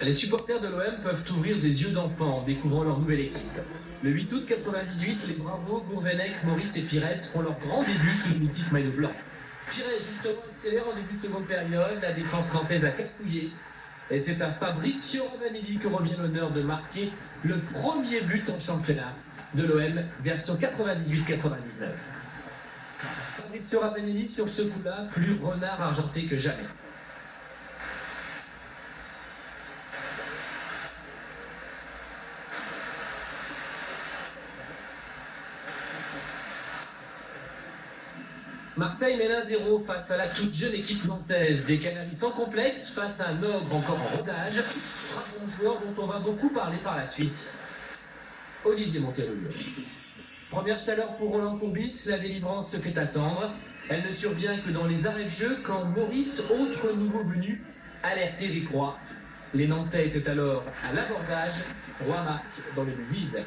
Les supporters de l'OM peuvent ouvrir des yeux d'enfant en découvrant leur nouvelle équipe. Le 8 août 98, les Bravos, Gourvenec, Maurice et Pires font leur grand début sous le mythique maillot blanc. Pires justement accélère en début de seconde période, la défense nantaise a capouillé. Et c'est à Fabrizio Ravanelli que revient l'honneur de marquer le premier but en championnat de l'OM, version 98-99. Fabrizio Ravanelli sur ce coup-là, plus renard argenté que jamais. Marseille mène 1-0 face à la toute jeune équipe nantaise. Des Canaries sans complexe face à un ogre encore en rodage. Un joueur dont on va beaucoup parler par la suite. Olivier Monterrubio. Première chaleur pour Roland Courbis, la délivrance se fait attendre. Elle ne survient que dans les arrêts de jeu quand Maurice, autre nouveau venu, alertait les croix. Les Nantais étaient alors à l'abordage. Roy marque dans le vide.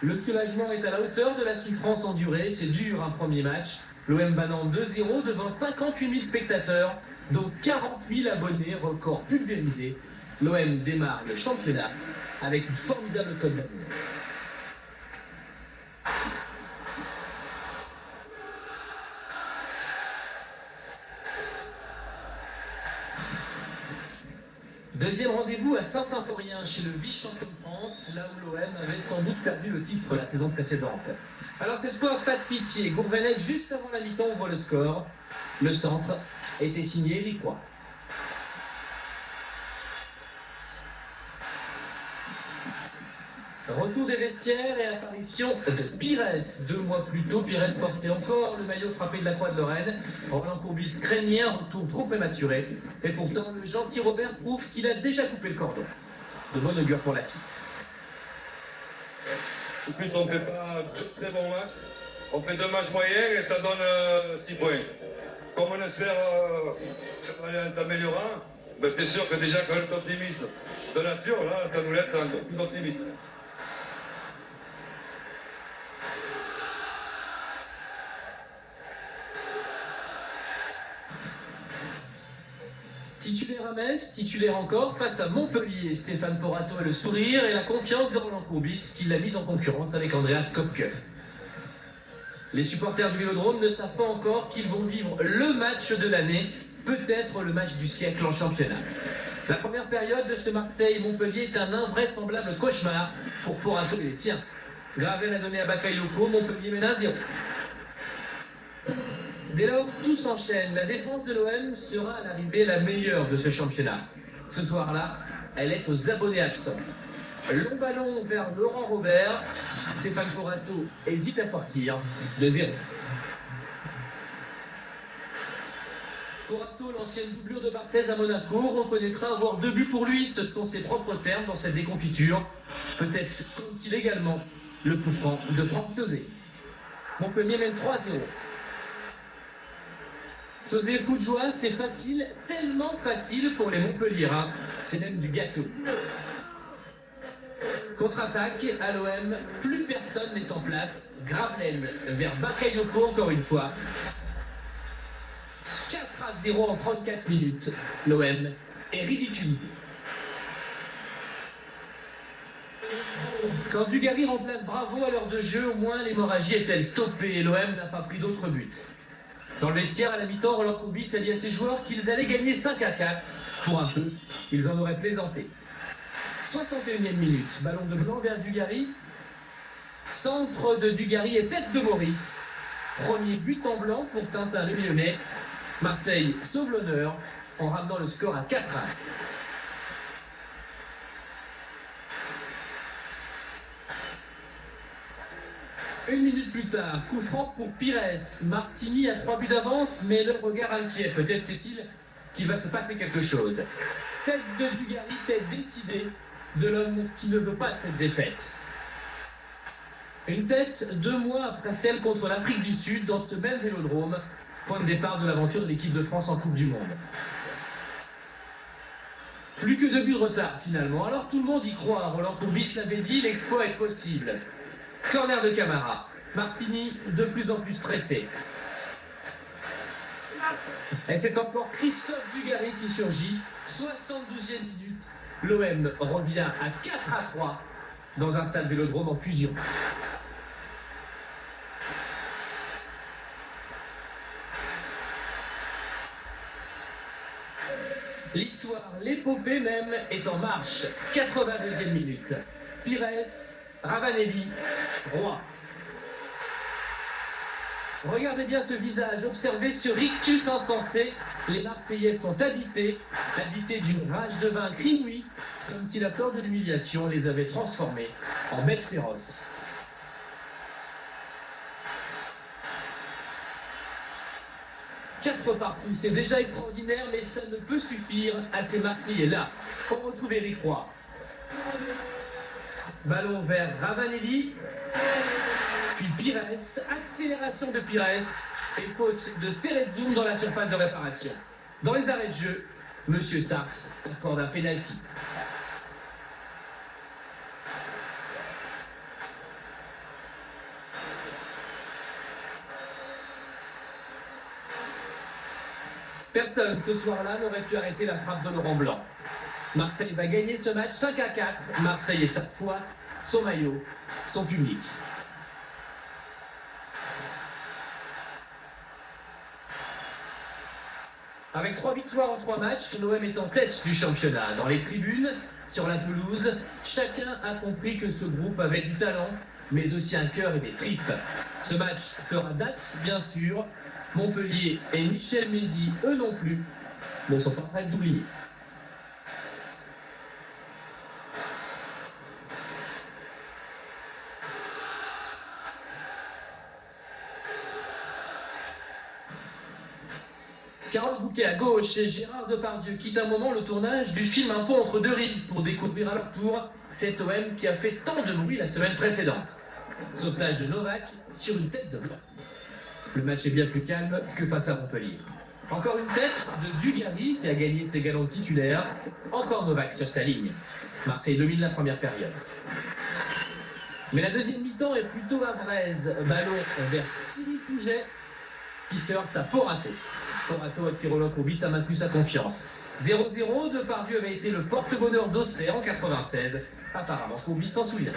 Le soulagement est à la hauteur de la souffrance endurée. C'est dur un premier match. L'OM battant 2-0 devant 58 000 spectateurs, dont 40 000 abonnés, record pulvérisé. L'OM démarre le championnat avec une formidable cote d'amour. Deuxième rendez-vous à Saint-Symphorien, chez le vice-champion de France, là où l'OM avait sans doute perdu le titre la saison précédente. Alors cette fois, pas de pitié. Gourvenec, juste avant la mi-temps, ouvre le score. Le centre était signé Liquois. Retour des vestiaires et apparition de Pires. 2 mois plus tôt, Pires portait encore le maillot frappé de la Croix de Lorraine. Roland Courbis craignait un retour trop prématuré. Et pourtant, le gentil Robert prouve qu'il a déjà coupé le cordon. De bon augure pour la suite. En plus, on ne fait pas de très bons matchs. On fait 2 matchs moyens et ça donne 6 points. Comme on espère que ça va être améliorant, ben c'est sûr que déjà quand on est optimiste de nature, là, ça nous laisse encore plus optimiste. Titulaire à Metz, titulaire encore, face à Montpellier. Stéphane Porato a le sourire et la confiance de Roland Courbis, qui l'a mise en concurrence avec Andreas Kopke. Les supporters du Vélodrome ne savent pas encore qu'ils vont vivre le match de l'année, peut-être le match du siècle en championnat. La première période de ce Marseille-Montpellier est un invraisemblable cauchemar pour Porato et les siens. Gravel a donné à Bakayoko, Montpellier mène 1-0. Dès lors, tout s'enchaîne. La défense de l'OM sera à l'arrivée la meilleure de ce championnat. Ce soir-là, elle est aux abonnés absents. Long ballon vers Laurent Robert. Stéphane Porato hésite à sortir de 0. Porato, l'ancienne doublure de Barthez à Monaco, reconnaîtra avoir 2 buts pour lui. Ce sont ses propres termes dans cette déconfiture. Peut-être compte-t-il également le coup franc de Franck Sauzet. Montpellier mène 3-0. Sauzet fou de joie, c'est facile, tellement facile pour les Montpelliérains. C'est même du gâteau. Contre-attaque à l'OM, plus personne n'est en place. Gravel vers Bakayoko encore une fois. 4-0 en 34 minutes. L'OM est ridiculisé. Quand Dugarry remplace Bravo à l'heure de jeu, au moins l'hémorragie est-elle stoppée et l'OM n'a pas pris d'autres buts. Dans le vestiaire, à la mi-temps, Roland Courbis a dit à ses joueurs qu'ils allaient gagner 5-4. Pour un peu, ils en auraient plaisanté. 61e minute, ballon de blanc vers Dugarry. Centre de Dugarry et tête de Maurice. Premier but en blanc pour Tintin le Lyonnais. Marseille sauve l'honneur en ramenant le score à 4-1. Une minute plus tard, coup franc pour Pires. Martini a 3 buts d'avance, mais le regard inquiet. Peut-être sait-il qu'il va se passer quelque chose. Tête de Dugarry, tête décidée de l'homme qui ne veut pas de cette défaite. Une tête 2 mois après celle contre l'Afrique du Sud dans ce même Vélodrome, point de départ de l'aventure de l'équipe de France en Coupe du Monde. Plus que 2 buts de retard finalement, alors tout le monde y croit. Roland Courbis l'avait dit, l'exploit est possible. Corner de Camara. Martini de plus en plus pressé. Et c'est encore Christophe Dugarry qui surgit. 72e minute. L'OM revient à 4-3 dans un stade Vélodrome en fusion. L'histoire, l'épopée même, est en marche. 82e minute. Pires, Ravanelli, Roy. Regardez bien ce visage, observez ce rictus insensé. Les Marseillais sont habités d'une rage de vaincre inouïe, comme si la peur de l'humiliation les avait transformés en bêtes féroces. Quatre partout, c'est déjà extraordinaire, mais ça ne peut suffire à ces Marseillais-là. On retrouve Eric Roy. Ballon vers Ravanelli, puis Pires, accélération de Pires et faute de Cerezoum dans la surface de réparation. Dans les arrêts de jeu, Monsieur Sars accorde un pénalty. Personne ce soir-là n'aurait pu arrêter la frappe de Laurent Blanc. Marseille va gagner ce match 5-4. Marseille est sa foi, son maillot, son public. Avec 3 victoires en 3 matchs, l'OM est en tête du championnat. Dans les tribunes, sur la pelouse, chacun a compris que ce groupe avait du talent, mais aussi un cœur et des tripes. Ce match fera date, bien sûr. Montpellier et Michel Mézy, eux non plus, ne sont pas prêts d'oublier. Carole Bouquet à gauche et Gérard Depardieu quittent un moment le tournage du film Un pont entre deux rives pour découvrir à leur tour cet OM qui a fait tant de bruit la semaine précédente. Sauvetage de Novak sur une tête de blanc. Le match est bien plus calme que face à Montpellier. Encore une tête de Dugarry qui a gagné ses galons titulaires. Encore Novak sur sa ligne. Marseille domine la première période. Mais la deuxième mi-temps est plutôt havraise. Ballon vers Sylvie Pouget qui se heurte à Porato. Porato a tiré pour bis a maintenu sa confiance. 0-0, Depardieu avait été le porte-bonheur d'Auxerre en 96. Apparemment, Courbis s'en souvient.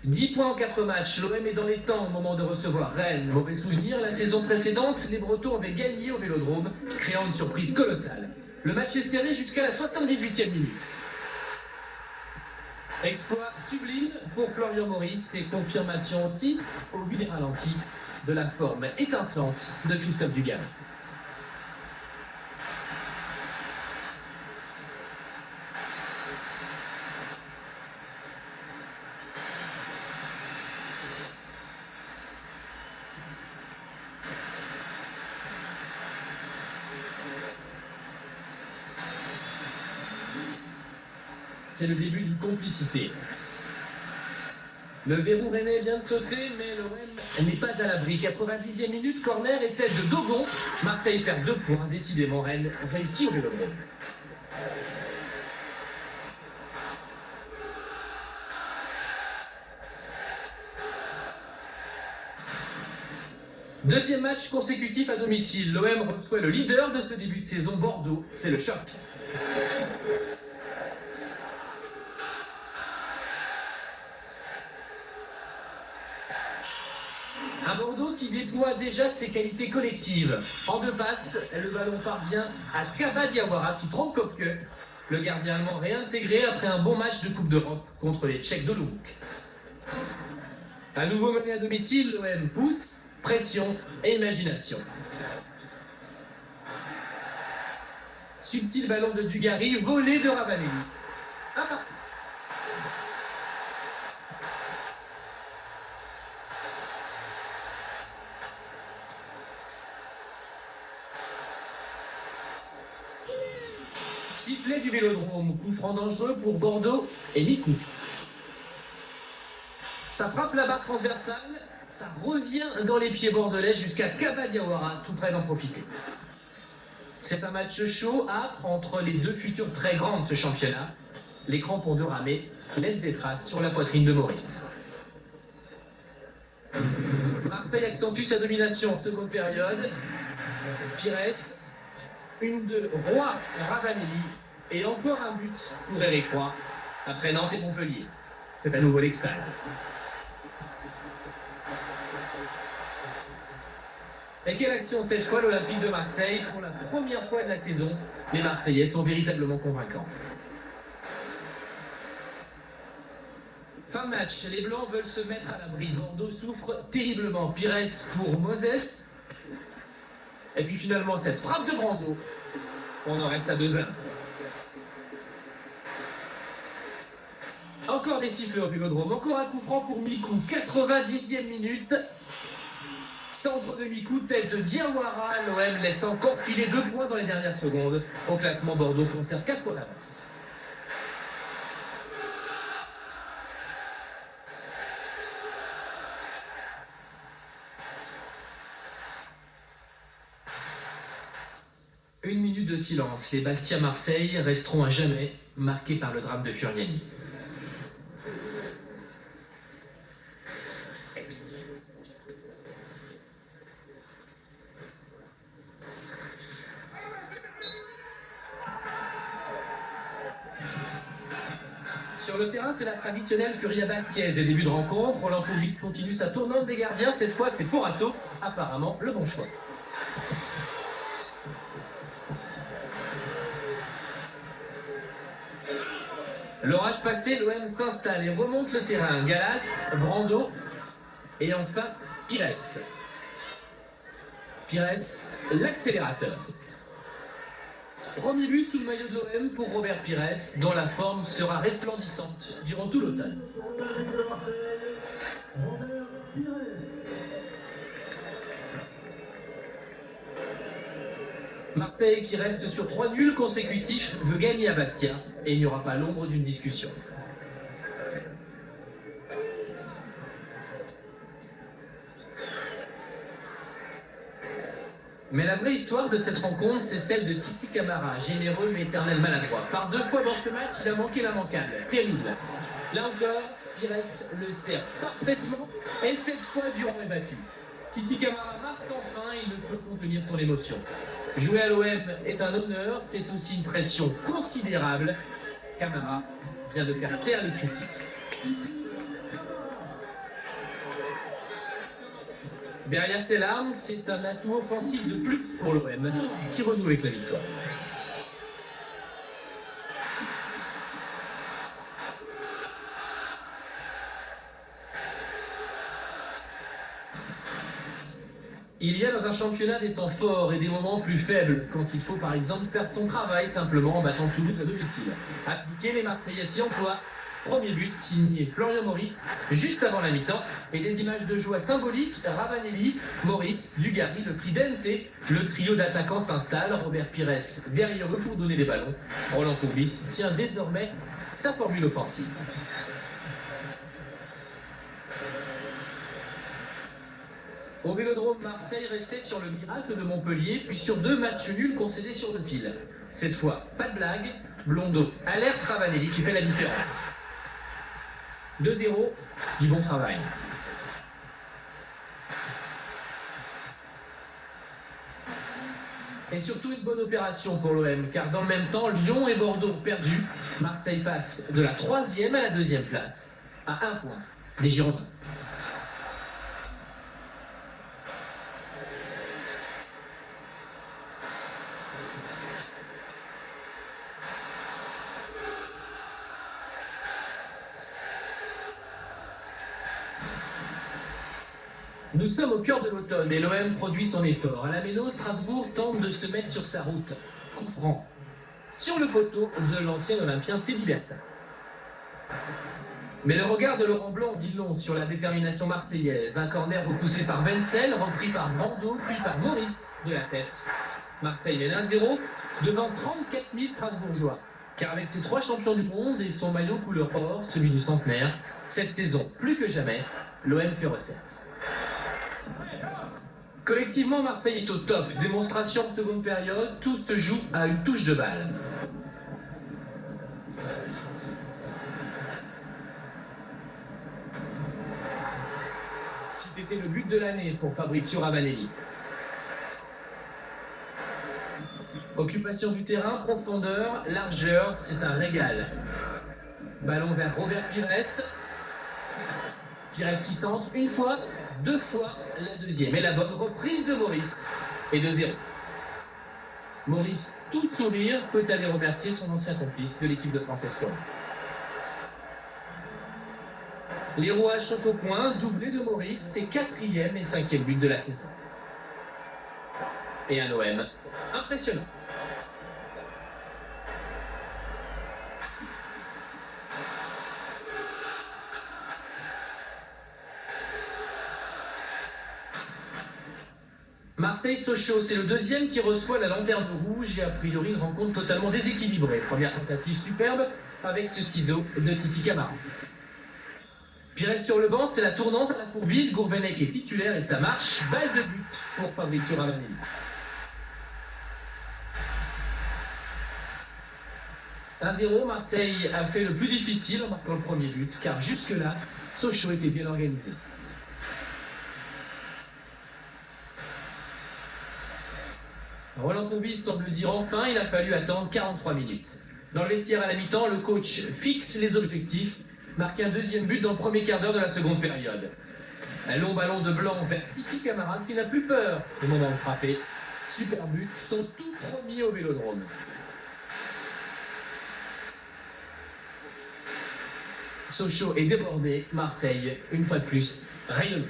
« 10 points en 4 matchs, l'OM est dans les temps au moment de recevoir Rennes. Mauvais souvenir, la saison précédente, les Bretons avaient gagné au Vélodrome, créant une surprise colossale. Le match est serré jusqu'à la 78e minute. Exploit sublime pour Florian Maurice et confirmation aussi, au vu des ralentis, de la forme étincelante de Christophe Dugarry. C'est le début d'une complicité. Le verrou rennais vient de sauter, mais l'OM n'est pas à l'abri. 90e minute, corner et tête de Dogon. Marseille perd 2 points. Décidément, Rennes réussit au Vélodrome. Deuxième match consécutif à domicile. L'OM reçoit le leader de ce début de saison, Bordeaux. C'est le choc. Un Bordeaux qui déploie déjà ses qualités collectives. En 2 passes, le ballon parvient à Kaba Diawara qui trompe Kopke. Le gardien allemand réintégré après un bon match de Coupe d'Europe contre les Tchèques de Lubbock. À nouveau mené à domicile, l'OM pousse, pression et imagination. Subtil ballon de Dugarry, volé de Ravanelli. Sifflet du Vélodrome, coup franc dangereux pour Bordeaux et Mikou. Ça frappe la barre transversale, ça revient dans les pieds bordelais jusqu'à Kaba Diawara, tout près d'en profiter. C'est un match chaud, âpre, entre les deux futures très grandes de ce championnat. Les crampons de Ramé laissent des traces sur la poitrine de Maurice. Marseille accentue sa domination en seconde période. Pires, une de Roy Ravanelli et encore un but pour Eric Roy après Nantes et Montpellier. C'est à nouveau l'extase. Et quelle action cette fois, l'Olympique de Marseille. Pour la première fois de la saison, les Marseillais sont véritablement convaincants. Fin de match, les Blancs veulent se mettre à l'abri. Bordeaux souffre terriblement. Pires pour Moses. Et puis finalement, cette frappe de Brando. On en reste à 2-1. Encore des sifflets au Vélodrome. Encore un coup franc pour Mikou. 90e minute. Centre de Mikou, tête de Diawara. L'OM laisse encore filer 2 points dans les dernières secondes. Au classement, Bordeaux conserve 4 points d'avance. Une minute de silence. Les Bastia-Marseille resteront à jamais marqués par le drame de Furiani. Sur le terrain, c'est la traditionnelle Furia Bastiaise. Et début de rencontre, Roland Courbis continue sa tournante des gardiens. Cette fois, c'est Porato, apparemment le bon choix. L'orage passé, l'OM s'installe et remonte le terrain. Gallas, Brando et enfin Pires. Pires, l'accélérateur. Premier but sous le maillot de l'OM pour Robert Pires, dont la forme sera resplendissante durant tout l'automne. Marseille, qui reste sur 3 nuls consécutifs, veut gagner à Bastia et il n'y aura pas l'ombre d'une discussion. Mais la vraie histoire de cette rencontre, c'est celle de Titi Camara, généreux mais éternel maladroit. Par 2 fois dans ce match, il a manqué l'immanquable. Terrible. Là encore, Pires le sert parfaitement et cette fois, Durand est battu. Titi Camara marque enfin et il ne peut contenir son émotion. Jouer à l'OM est un honneur, c'est aussi une pression considérable. Camara vient de faire taire les critiques. Derrière ses larmes, c'est un atout offensif de plus pour l'OM qui renoue avec la victoire. Il y a dans un championnat des temps forts et des moments plus faibles, quand il faut par exemple faire son travail simplement en battant Toulouse à domicile. Appliquer, les Marseillais s'y emploient. Premier but signé Florian Maurice juste avant la mi-temps et des images de joie symboliques. Ravanelli, Maurice, Dugarry, le Tridente, le trio d'attaquants s'installe. Robert Pires derrière eux pour donner les ballons. Roland Courbis tient désormais sa formule offensive. Au Vélodrome, Marseille restait sur le miracle de Montpellier, puis sur 2 matchs nuls concédés sur 2 piles. Cette fois, pas de blague, Blondeau alerte Ravanelli qui fait la différence. 2-0, du bon travail. Et surtout une bonne opération pour l'OM, car dans le même temps, Lyon et Bordeaux ont perdu. Marseille passe de la 3e à la 2e place, à 1 point des Girondins. Nous sommes au cœur de l'automne et l'OM produit son effort. À la Méno, Strasbourg tente de se mettre sur sa route. Coup franc sur le poteau de l'ancien Olympien Teddy Bertin. Mais le regard de Laurent Blanc dit long sur la détermination marseillaise. Un corner repoussé par Wenzel, repris par Brando, puis par Maurice de la tête. Marseille mène 1-0 devant 34 000 Strasbourgeois. Car avec ses 3 champions du monde et son maillot couleur or, celui du centenaire, cette saison, plus que jamais, l'OM fait recette. Collectivement, Marseille est au top. Démonstration en seconde période, tout se joue à une touche de balle. C'était le but de l'année pour Fabrizio Ravanelli. Occupation du terrain, profondeur, largeur, c'est un régal. Ballon vers Robert Pires. Pires qui centre une fois, deux fois, la deuxième. Et la bonne reprise de Maurice. Et 2-0. Maurice, tout sourire, peut aller remercier son ancien complice de l'équipe de France Espoir. Les rouages sont au point, doublé de Maurice, c'est 4e et 5e but de la saison. Et un OM impressionnant. Marseille-Sochaux, c'est le deuxième qui reçoit la lanterne rouge et a priori une rencontre totalement déséquilibrée. Première tentative superbe avec ce ciseau de Titi Camara. Pires sur le banc, c'est la tournante à la courbise. Gourvenec est titulaire et ça marche. Balle de but pour Fabrizio Ravanelli. 1-0, Marseille a fait le plus difficile en marquant le premier but, car jusque-là, Sochaux était bien organisé. Roland Courbis semble dire enfin, il a fallu attendre 43 minutes. Dans le vestiaire à la mi-temps, le coach fixe les objectifs, marque un deuxième but dans le premier quart d'heure de la seconde période. Un long ballon de blanc vers Titi Camara qui n'a plus peur au moment de frapper. Super but, son tout premier au Vélodrome. Sochaux est débordé, Marseille, une fois de plus, rayonnant.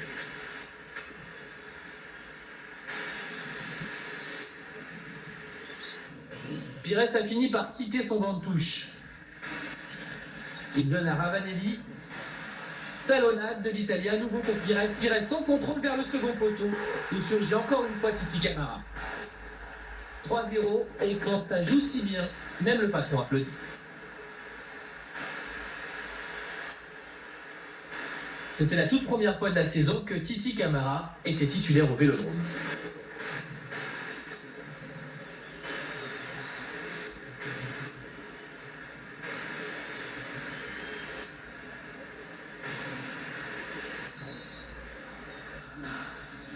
Pires a fini par quitter son banc de touche. Il donne à Ravanelli. Talonnade de l'Italien, nouveau pour Pires. Pires sans contrôle vers le second poteau. Il surgit encore une fois Titi Camara. 3-0, et quand ça joue si bien, même le patron applaudit. C'était la toute première fois de la saison que Titi Camara était titulaire au Vélodrome.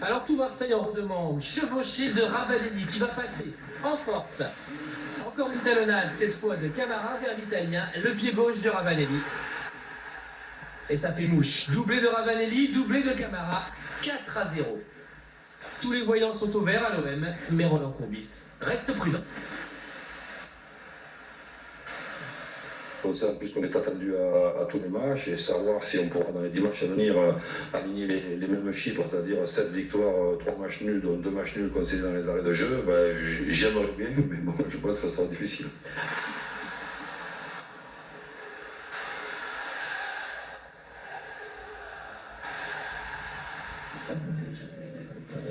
Alors tout Marseille en redemande, chevauché de Ravanelli qui va passer en force. Encore une talonnade, cette fois de Camara vers l'Italien, le pied gauche de Ravanelli. Et ça fait mouche. Doublé de Ravanelli, doublé de Camara, 4-0. Tous les voyants sont au vert à l'OM, mais Roland Courbis reste prudent. On sait en plus qu'on est attendu à tous les matchs et savoir si on pourra dans les 10 matchs à venir aligner les mêmes chiffres, c'est-à-dire 7 victoires, 3 matchs nuls, dont 2 matchs nuls concédés dans les arrêts de jeu, j'aimerais bien, mais bon, je pense que ça sera difficile.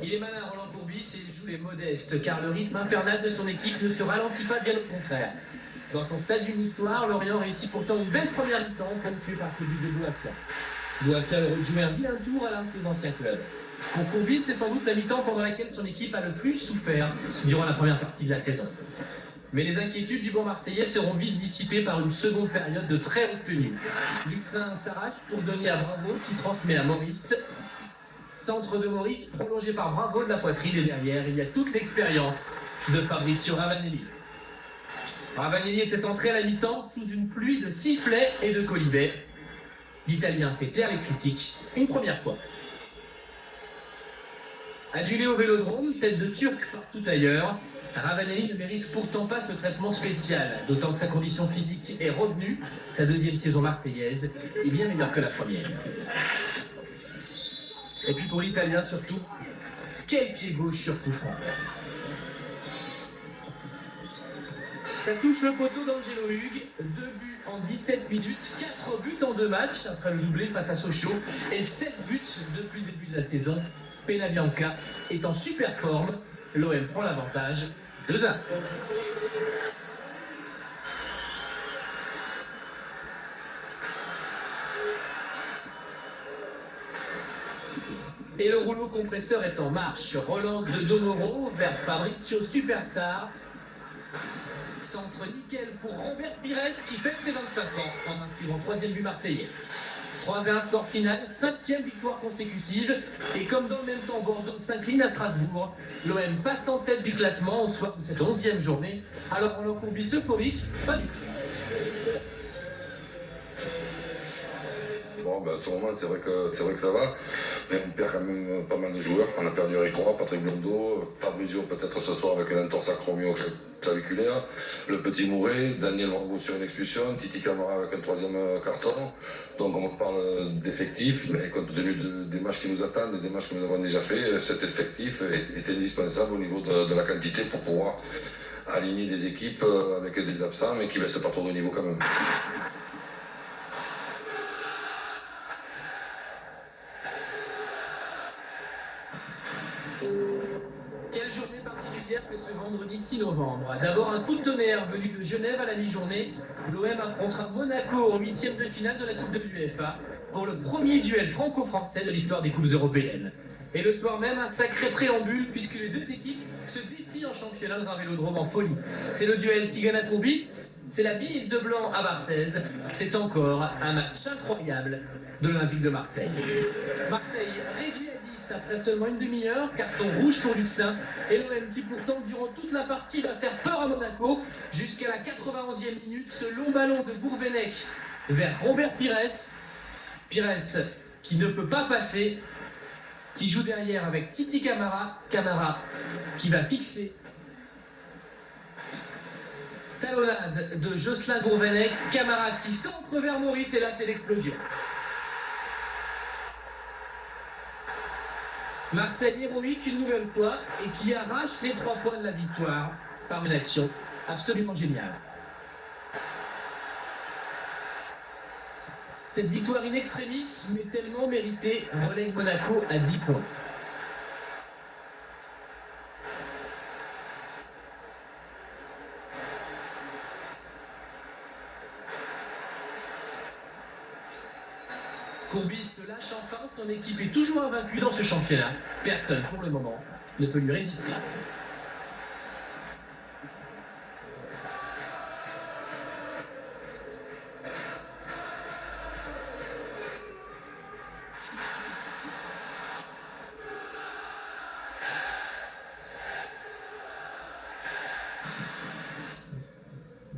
Il est malin Roland Courbis et il joue les modestes, car le rythme infernal de son équipe ne se ralentit pas, bien au contraire. Dans son stade d'une histoire, Lorient réussit pourtant une belle première mi-temps, ponctuée par ce but de Bouafia. Bouafia aurait joué un vilain tour à l'un de ses anciens clubs. Pour Courbis, c'est sans doute la mi-temps pendant laquelle son équipe a le plus souffert durant la première partie de la saison. Mais les inquiétudes du banc marseillais seront vite dissipées par une seconde période de très haute tenue. Luxin s'arrache pour donner à Bravo qui transmet à Maurice. Centre de Maurice prolongé par Bravo de la poitrine et derrière, il y a toute l'expérience de Fabrizio Ravanelli. Ravanelli était entré à la mi-temps sous une pluie de sifflets et de colibets. L'Italien fait taire les critiques une première fois. Adulé au Vélodrome, tête de Turc partout ailleurs, Ravanelli ne mérite pourtant pas ce traitement spécial, d'autant que sa condition physique est revenue. Sa deuxième saison marseillaise est bien meilleure que la première. Et puis pour l'Italien surtout, quel pied gauche sur coup franc. Ça touche le poteau d'Angelo Hugues, 2 buts en 17 minutes, 4 buts en 2 matchs après le doublé face à Sochaux et 7 buts depuis le début de la saison. Penabianca est en super forme, l'OM prend l'avantage, 2-1. Et le rouleau compresseur est en marche. Relance de Domoro vers Fabrizio Superstar. Centre nickel pour Robert Pires qui fête ses 25 ans en inscrivant 3e but marseillais. 3-1 score final, 5e victoire consécutive. Et comme dans le même temps, Bordeaux s'incline à Strasbourg. L'OM passe en tête du classement au soir de cette 11e journée. Alors on leur courbis euphorique, pas du tout. Bon, à ce moment, c'est vrai que ça va, mais on perd quand même pas mal de joueurs. On a perdu Eric Roy, Patrick Blondeau, Fabrizio peut-être ce soir avec un entorse acromio-claviculaire, le petit Mouret, Daniel Vargo sur une expulsion, Titi Camara avec un 3e carton. Donc on parle d'effectifs, mais compte tenu des matchs qui nous attendent et des matchs que nous avons déjà fait, cet effectif est indispensable au niveau de la quantité pour pouvoir aligner des équipes avec des absents, mais qui ne baissent pas trop de niveau quand même. Quelle journée particulière que ce vendredi 6 novembre. D'abord un coup de tonnerre venu de Genève à la mi-journée. L'OM affrontera Monaco en 8e de finale de la Coupe de l'UEFA pour le premier duel franco-français de l'histoire des Coupes européennes. Et le soir même, un sacré préambule puisque les deux équipes se défient en championnat dans un vélodrome en folie. C'est le duel Tigana-Courbis, c'est la bise de blanc à Barthez. C'est encore un match incroyable de l'Olympique de Marseille. Marseille réduit à 10 après seulement une demi-heure, carton rouge pour Luxin, et l'OM qui pourtant durant toute la partie va faire peur à Monaco jusqu'à la 91e minute, ce long ballon de Gourvenec vers Robert Pires. Pires qui ne peut pas passer, qui joue derrière avec Titi Camara, Camara qui va fixer. Talonnade de Jocelyn Gourvenec, Camara qui centre vers Maurice, et là c'est l'explosion. Marseille héroïque une nouvelle fois et qui arrache les 3 points de la victoire par une action absolument géniale. Cette victoire in extremis, mais tellement méritée, relègue Monaco à 10 points. Courbis lâche enfin, son équipe est toujours invaincue dans ce championnat. Personne, pour le moment, ne peut lui résister.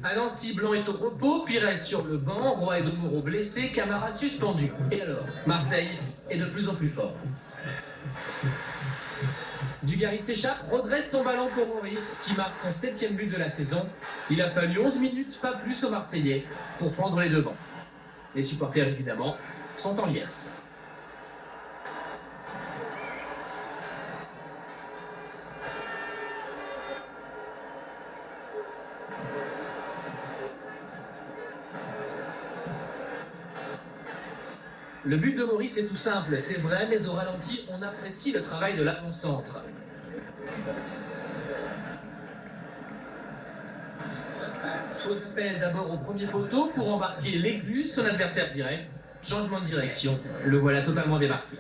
À Nancy, Blanc est au repos, Pires sur le banc, Roy et Domoro blessés, Camara suspendu. Et alors, Marseille est de plus en plus fort. Dugarry s'échappe, redresse son ballon pour Maurice, qui marque son 7e but de la saison. Il a fallu 11 minutes, pas plus aux Marseillais, pour prendre les devants. Les supporters, évidemment, sont en liesse. Le but de Maurice est tout simple, c'est vrai, mais au ralenti, on apprécie le travail de l'avant-centre. Faux appel d'abord au premier poteau pour embarquer l'Aigus, son adversaire direct. Changement de direction, le voilà totalement démarqué.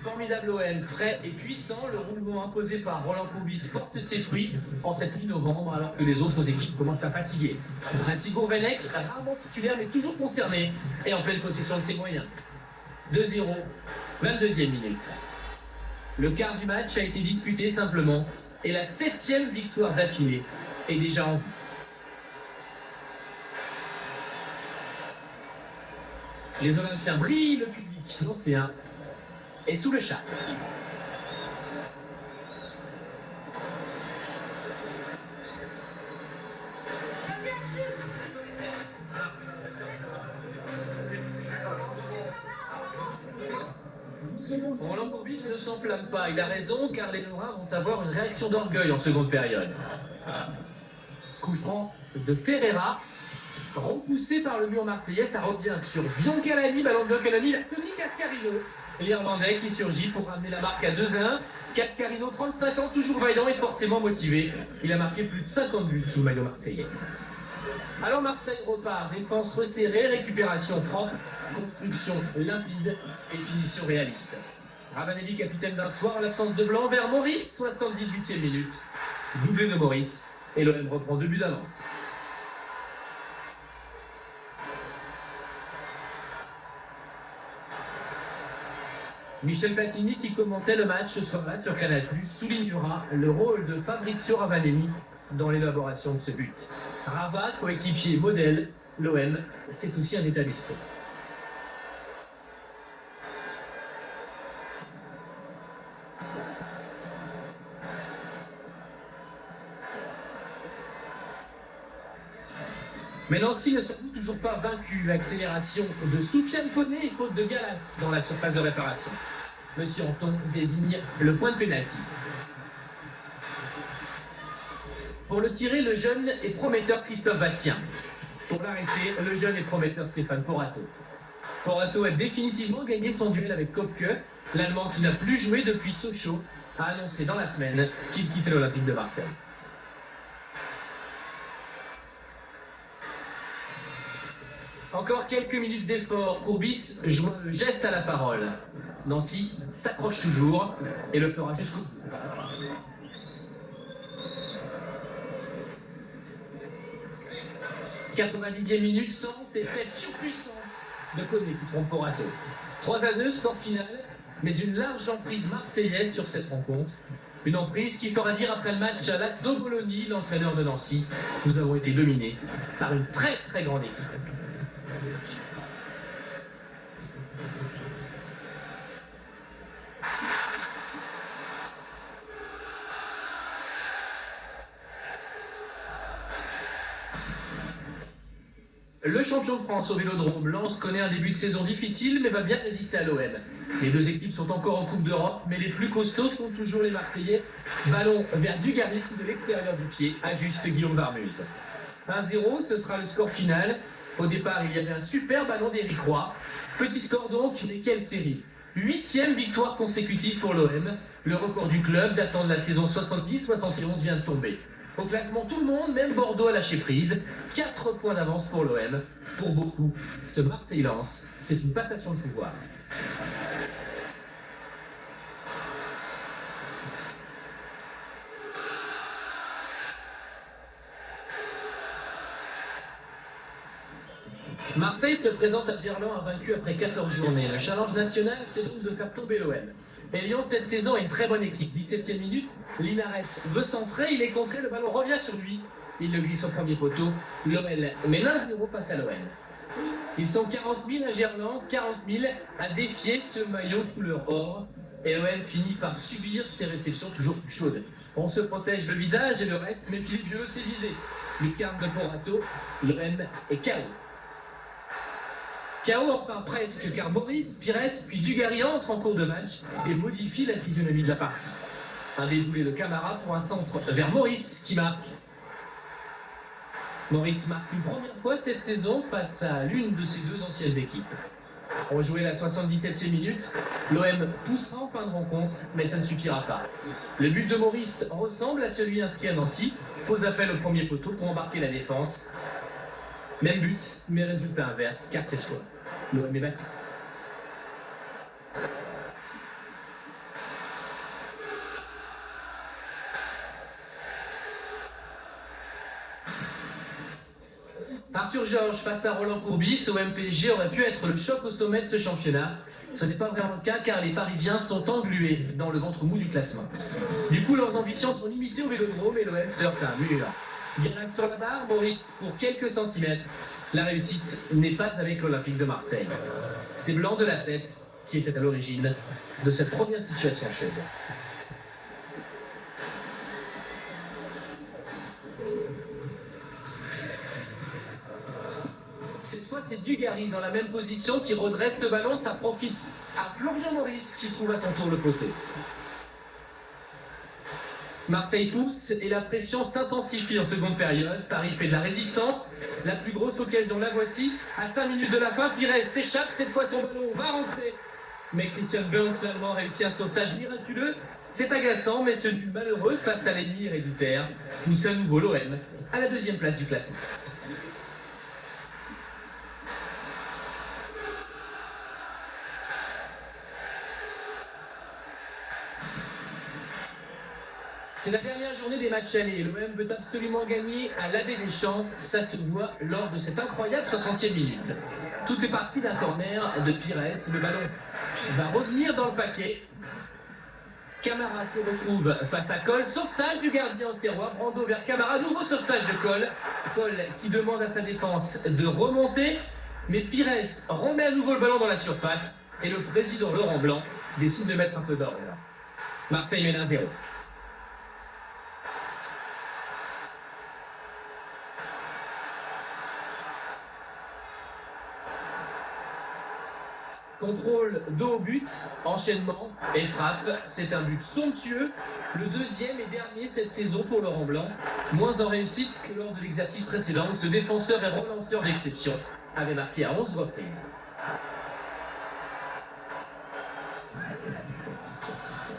Formidable OM, frais et puissant, le roulement imposé par Roland Courbis porte ses fruits en cette mi-novembre alors que les autres équipes commencent à fatiguer. Ainsi Gourvenec, rarement titulaire mais toujours concerné et en pleine possession de ses moyens. 2-0, 22e minute. Le quart du match a été disputé simplement et la 7e victoire d'affilée est déjà en vue. Les Olympiens brillent, le public nancéen est sous le charme. Roland Courbis ne s'enflamme pas, il a raison car les Lorrains vont avoir une réaction d'orgueil en seconde période. Coup franc de Ferreira, repoussé par le mur marseillais, ça revient sur Biancalani, ballon de Biancalani, la Tony Cascarino, l'Irlandais qui surgit pour ramener la marque à 2-1. Cascarino, 35 ans, toujours vaillant et forcément motivé. Il a marqué plus de 50 buts sous le maillot marseillais. Alors Marseille repart, défense resserrée, récupération propre, construction limpide et finition réaliste. Ravanelli, capitaine d'un soir en l'absence de Blanc, vers Maurice, 78e minute. Doublé de Maurice, et l'OM reprend 2 buts d'avance. Michel Platini, qui commentait le match ce soir-là sur Canal+, soulignera le rôle de Fabrizio Ravanelli dans l'élaboration de ce but. Rava, coéquipier modèle, l'OM, c'est aussi un état d'esprit. Mais Nancy ne s'avoue toujours pas vaincu. Accélération de Soufiane Koné et faute de Galas dans la surface de réparation. Monsieur Anton désigne le point de pénalty. Pour le tirer, le jeune et prometteur Christophe Bastien. Pour l'arrêter, le jeune et prometteur Stéphane Porato. Porato a définitivement gagné son duel avec Kopke. L'Allemand, qui n'a plus joué depuis Sochaux, a annoncé dans la semaine qu'il quittait l'Olympique de Marseille. Encore quelques minutes d'effort. Courbis joint le geste à la parole. Nancy s'accroche toujours et le fera jusqu'au bout. « 90e minute, centre et tête surpuissante de Koné qui trompe Porato. 3-2, score final, mais une large emprise marseillaise sur cette rencontre. Une emprise qui fera dire après le match à Laszlo Bologna, l'entraîneur de Nancy, nous avons été dominés par une très très grande équipe. Le champion de France au Vélodrome, Lens, connaît un début de saison difficile mais va bien résister à l'OM. Les deux équipes sont encore en Coupe d'Europe, mais les plus costauds sont toujours les Marseillais. Ballon vers Dugarry qui, de l'extérieur du pied, ajuste Guillaume Varmuz. 1-0, ce sera le score final. Au départ, il y avait un super ballon d'Éric Roy. Petit score donc, mais quelle série! 8e victoire consécutive pour l'OM. Le record du club datant de la saison 70-71 vient de tomber. Au classement, tout le monde, même Bordeaux, a lâché prise. 4 points d'avance pour l'OM. Pour beaucoup, ce Marseille-Lens, c'est une passation de pouvoir. Marseille se présente à Gerland invaincu après 14 journées. Le challenge national, c'est donc de faire tomber l'OM. Et Lyon, cette saison, a une très bonne équipe. 17e minute, Linares veut centrer, il est contré, le ballon revient sur lui. Il le glisse au premier poteau. L'OL mène 1-0 face à l'OM. Ils sont 40 000 à Gerland, 40 000 à défier ce maillot couleur or. Et l'OM finit par subir ces réceptions toujours plus chaudes. On se protège le visage et le reste, mais Philippe Vieux s'est visé. Lucarne de Porato, l'OM est KO. KO enfin presque, car Boris, Pires, puis Dugarry entre en cours de match et modifie la physionomie de la partie. Un déboulé de Camara pour un centre vers Maurice qui marque. Maurice marque une première fois cette saison face à l'une de ses deux anciennes équipes. On jouait la 77e minute, l'OM poussera en fin de rencontre, mais ça ne suffira pas. Le but de Maurice ressemble à celui inscrit à Nancy, faux appel au premier poteau pour embarquer la défense. Même but, mais résultat inverse, car cette fois, l'OM est battu. Arthur Georges face à Roland Courbis au MPG aurait pu être le choc au sommet de ce championnat. Ce n'est pas vraiment le cas car les Parisiens sont englués dans le ventre mou du classement. Du coup, leurs ambitions sont limitées au Vélodrome et l'OM se heurte à un mur. Guérin sur la barre, Maurice pour quelques centimètres. La réussite n'est pas avec l'Olympique de Marseille. C'est Blanc de la tête qui était à l'origine de cette première situation chaude. Cette fois, c'est Dugarry dans la même position qui redresse le ballon. Ça profite à Florian Maurice qui trouve à son tour le poteau. Marseille pousse et la pression s'intensifie en seconde période. Paris fait de la résistance. La plus grosse occasion, la voici. À 5 minutes de la fin, Pires s'échappe. Cette fois, son ballon va rentrer. Mais Christian Burns, l'Allemand, réussit un sauvetage miraculeux. C'est agaçant, mais ce but malheureux face à l'ennemi héréditaire pousse à nouveau l'OM à la 2e place du classement. C'est la dernière journée des matchs allés. L'OM veut absolument gagner à l'Abbé des Champs. Ça se voit lors de cette incroyable 60e minute. Tout est parti d'un corner de Pires. Le ballon va revenir dans le paquet. Camara se retrouve face à Cole. Sauvetage du gardien auxerrois. Brando vers Camara. Nouveau sauvetage de Cole. Cole qui demande à sa défense de remonter. Mais Pires remet à nouveau le ballon dans la surface. Et le président Laurent Blanc décide de mettre un peu d'ordre. Marseille mène 1-0. Contrôle dos au but, enchaînement et frappe. C'est un but somptueux, le deuxième et dernier cette saison pour Laurent Blanc. Moins en réussite que lors de l'exercice précédent où ce défenseur et relanceur d'exception avait marqué à 11 reprises.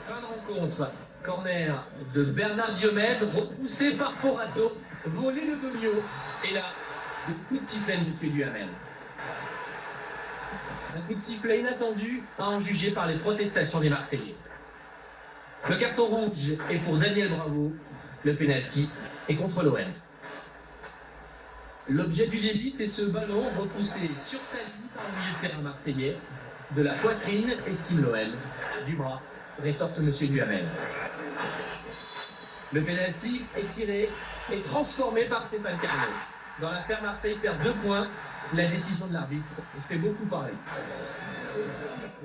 Fin de rencontre. Corner de Bernard Diomède, repoussé par Porato, volé de Donio. Et là, le coup de sifflet de M. Duhamel. Un coup de sifflet inattendu à en juger par les protestations des Marseillais. Le carton rouge est pour Daniel Bravo. Le pénalty est contre l'OM. L'objet du délit, c'est ce ballon repoussé sur sa ligne par le milieu de terrain marseillais. De la poitrine, estime l'OM. Du bras, rétorque M. Duhamel. Le pénalty est tiré et transformé par Stéphane Carnot. Dans l'affaire, Marseille perd 2 points. La décision de l'arbitre fait beaucoup parler.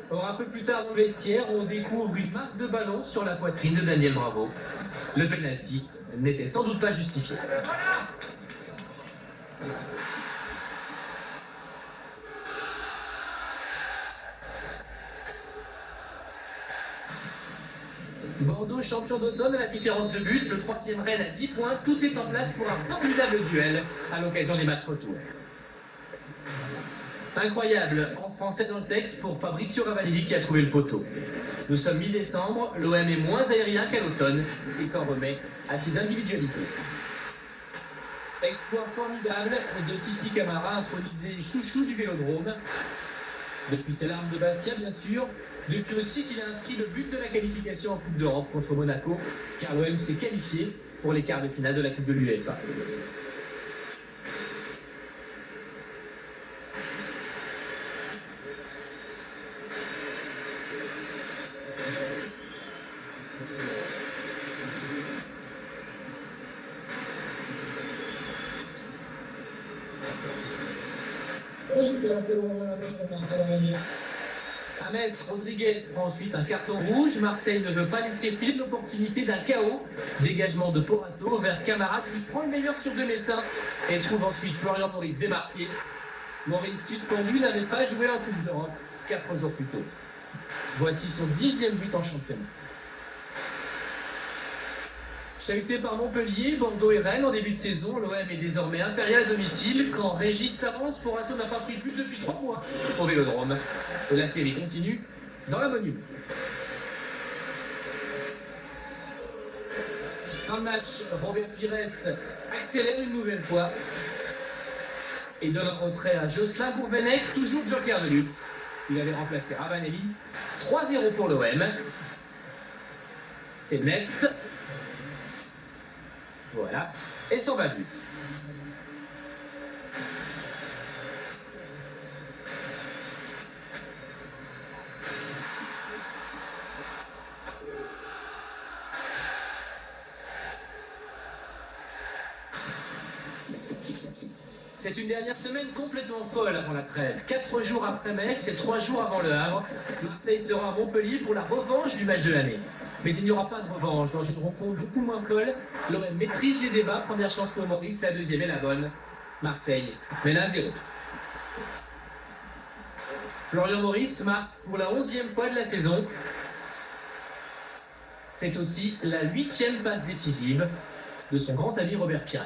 Or, un peu plus tard dans le vestiaire, on découvre une marque de ballon sur la poitrine de Daniel Bravo. Le penalty n'était sans doute pas justifié. Bordeaux, champion d'automne à la différence de but. Le 3e Rennes à 10 points. Tout est en place pour un formidable duel à l'occasion des matchs retour. Incroyable, en français dans le texte, pour Fabrizio Ravanelli qui a trouvé le poteau. Nous sommes mi-décembre, l'OM est moins aérien qu'à l'automne et s'en remet à ses individualités. Exploit formidable de Titi Camara, intronisé chouchou du Vélodrome. Depuis ses larmes de Bastia, bien sûr. Depuis aussi qu'il a inscrit le but de la qualification en Coupe d'Europe contre Monaco, car l'OM s'est qualifié pour les quarts de finale de la Coupe de l'UEFA. James Rodriguez prend ensuite un carton rouge. Marseille ne veut pas laisser filer l'opportunité d'un chaos. Dégagement de Porato vers Camara qui prend le meilleur sur de Messin et trouve ensuite Florian Maurice démarqué. Maurice, suspendu, n'avait pas joué en Coupe d'Europe 4 jours plus tôt. Voici son 10e but en championnat. Chahuté par Montpellier, Bordeaux et Rennes en début de saison, l'OM est désormais impérial à domicile. Quand Régis s'avance, Porato n'a pas pris de but depuis 3 mois au Vélodrome. La série continue dans la Monument. Fin de match, Robert Pires accélère une nouvelle fois et donne un retrait à Jocelyn Gourvenec, toujours joker de luxe. Il avait remplacé Ravanelli. 3-0 pour l'OM. C'est net. Voilà, et s'en va vu. C'est une dernière semaine complètement folle avant la trêve. 4 jours après Metz et 3 jours avant Le Havre, Marseille sera à Montpellier pour la revanche du match de l'année. Mais il n'y aura pas de revanche dans une rencontre beaucoup moins folle. L'OM maîtrise les débats. Première chance pour Maurice, la deuxième est la bonne. Marseille mène 1-0. Florian Maurice marque pour la 11e fois de la saison. C'est aussi la 8e passe décisive de son grand ami Robert Pires.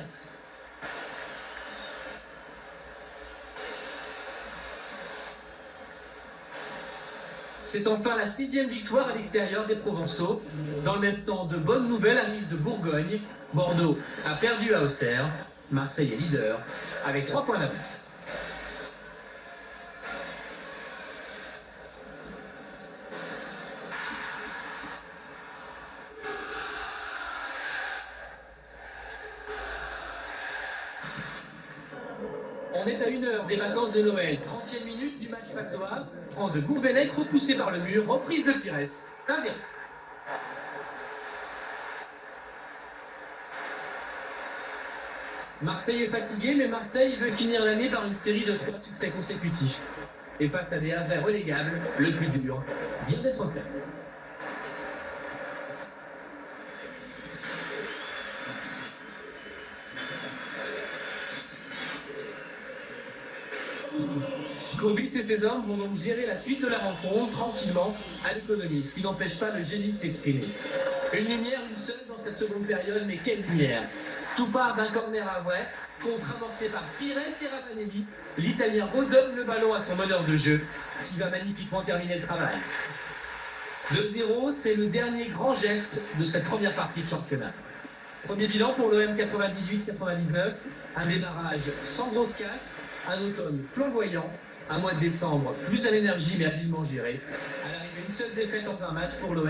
C'est enfin la 6e victoire à l'extérieur des Provençaux. Dans le même temps, de bonnes nouvelles arrivent de Bourgogne. Bordeaux a perdu à Auxerre. Marseille est leader avec 3 points d'avance. à 1 heure des vacances de Noël. 30e minute du match face au Havre. Franck de Gourvenec repoussé par le mur. Reprise de Pires. 1-0. Marseille est fatigué, mais Marseille veut finir l'année par une série de 3 succès consécutifs. Et face à des Havrais relégables, le plus dur vient d'être fait. Courbis et ses hommes vont donc gérer la suite de la rencontre tranquillement à l'économie, ce qui n'empêche pas le génie de s'exprimer. Une lumière, une seule dans cette seconde période, mais quelle lumière! Tout part d'un corner à vrai, contre amorcé par Pires et Ravanelli. L'Italien redonne le ballon à son meneur de jeu, qui va magnifiquement terminer le travail. 2-0, c'est le dernier grand geste de cette première partie de championnat. Premier bilan pour l'OM 98-99, un démarrage sans grosse casse, un automne flamboyant, un mois de décembre plus à l'énergie mais habilement géré. À l'arrivée, une seule défaite en plein match pour l'OM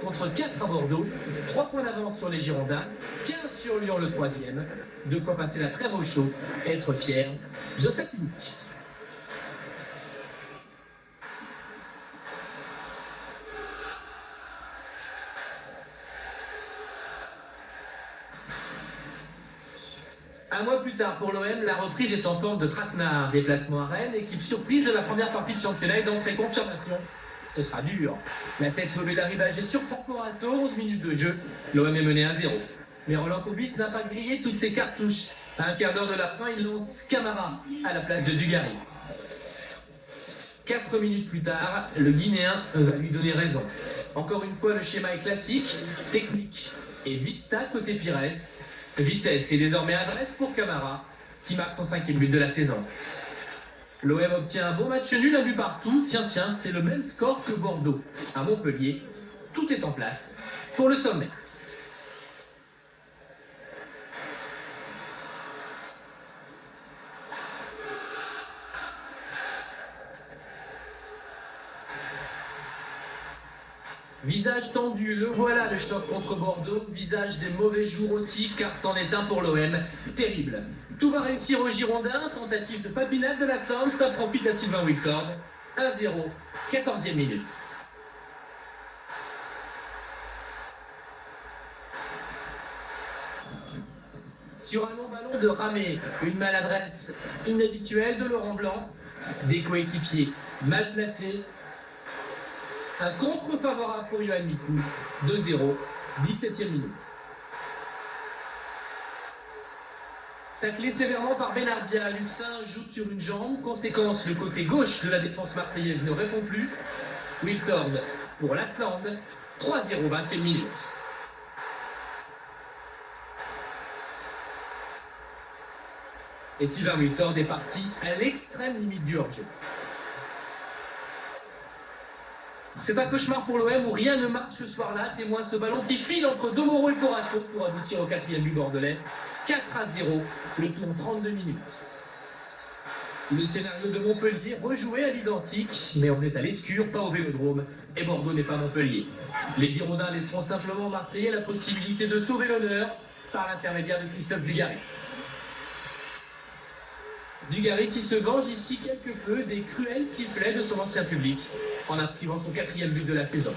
contre 4 à Bordeaux, 3 points d'avance sur les Girondins, 15 sur Lyon le 3e. De quoi passer la trêve au chaud et être fier de cette unique. Un mois plus tard pour l'OM, la reprise est en forme de traquenard. Déplacement à Rennes, équipe surprise de la première partie de championnat et d'entrée confirmation. Ce sera dur. La tête levée d'arrivage est sur Porporato, 11 minutes de jeu. L'OM est mené 1-0. Mais Roland Courbis n'a pas grillé toutes ses cartouches. À un quart d'heure de la fin, il lance Camara à la place de Dugarry. 4 minutes plus tard, le Guinéen va lui donner raison. Encore une fois, le schéma est classique, technique et vista côté Pires. Vitesse et désormais adresse pour Camara, qui marque son 5e but de la saison. L'OM obtient un beau match nul, un but partout. Tiens, c'est le même score que Bordeaux. À Montpellier, tout est en place pour le sommet. Visage tendu, le voilà le choc contre Bordeaux. Visage des mauvais jours aussi, car c'en est un pour l'OM. Terrible. Tout va réussir aux Girondins. Tentative de papinade de la Storm, ça profite à Sylvain Wiltord. 1-0, 14e minute. Sur un long ballon de Ramé, une maladresse inhabituelle de Laurent Blanc. Des coéquipiers mal placés. Un contre favorable pour Yoann Mikou, 2-0, 17e minute. Taclé sévèrement par Benarbia, Luxin joue sur une jambe. Conséquence, le côté gauche de la défense marseillaise ne répond plus. Wiltord pour l'Asland, 3-0, 20e minute. Et Sylvain Wiltord est parti à l'extrême limite du hors-jeu. C'est un cauchemar pour l'OM où rien ne marche ce soir-là, témoin ce ballon qui file entre Domoro et Corato pour aboutir au 4e but bordelais. 4-0, le tour 32 minutes. Le scénario de Montpellier rejoué à l'identique, mais on est à l'Escure, pas au Vélodrome, et Bordeaux n'est pas Montpellier. Les Girondins laisseront simplement aux Marseillais la possibilité de sauver l'honneur par l'intermédiaire de Christophe Dugarry. Dugarry qui se venge ici quelque peu des cruels sifflets de son ancien public en inscrivant son 4e but de la saison.